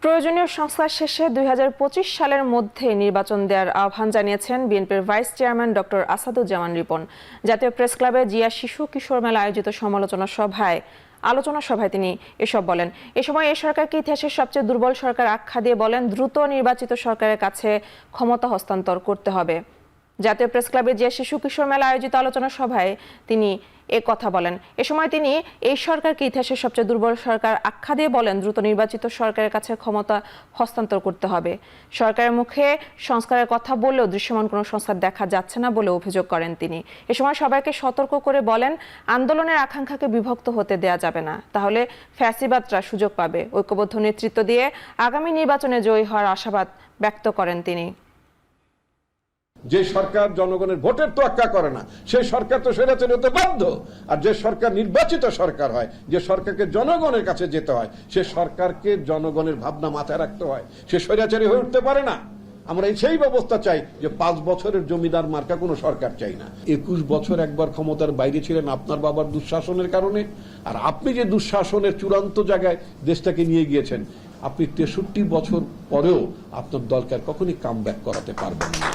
প্রয়োজনীয় সংস্কার শেষে ২০২৫ সালের মধ্যে নির্বাচন দেওয়ার আহ্বান জানিয়েছেন বিএনপির vice chairman doctor Asaduzzaman Ripon. জাতীয় প্রেস ক্লাবে জিয়া শিশু কিশোর মেলা আয়োজিত আলোচনা সভায় তিনি এসব বলেন। এ সময় এই সরকারকে ইতিহাসের সবচেয়ে দুর্বল সরকার আখ্যা দিয়ে বলেন, দ্রুত নির্বাচিত সরকারের কাছে ক্ষমতা হস্তান্তর করতে হবে। জাতীয় প্রেস ক্লাবে জিয়া শিশু কিশোর মেলা আয়োজিত আলোচনা সভায় তিনি এ কথা বলেন। এ সময় তিনি এই সরকারকে ইতিহাসের সবচেয়ে দুর্বল সরকার আখ্যা দিয়ে বলেন, দ্রুত নির্বাচিত সরকারের কাছে ক্ষমতা হস্তান্তর করতে হবে। সরকারের মুখে সংস্কারের কথা বললেও দৃশ্যমান কোনো সংস্কার দেখা যাচ্ছে না বলে অভিযোগ করেন তিনি। এ সময় সবাইকে সতর্ক করে বলেন, আন্দোলনের আকাঙ্ক্ষাকে বিভক্ত হতে দেয়া যাবে না, তাহলে ফ্যাসিবাদরা সুযোগ পাবে। ঐক্যবদ্ধ নেতৃত্ব দিয়ে আগামী নির্বাচনে জয়ী হওয়ার আশাবাদ ব্যক্ত করেন তিনি। যে সরকার জনগণের ভোটের তোয়াক্কা করে না, সেই সরকার তো স্বৈরাচারী হতে বাধ্য। আর যে সরকার নির্বাচিত সরকার হয়, যে সরকারকে জনগণের কাছে যেতে হয়, সে সরকারকে জনগণের ভাবনা মাথায় রাখতে হয়। সে স্বৈরাচারী হয়ে উঠতে পারে না। আমরা সেই ব্যবস্থা চাই যে 5 বছরের জমিদার মার্কা কোনো সরকার চাই না। 21 বছর একবার ক্ষমতার বাইরে ছিলেন আপনার বাবার দুঃশাসনের কারণে, আর আপনি যে দুঃশাসনের চূড়ান্ত জায়গায় দেশটাকে নিয়ে গিয়েছেন, আপনি 63 বছর পরেও আপনার দলকে আর কখনই কামব্যাক করাতে পারবেন না।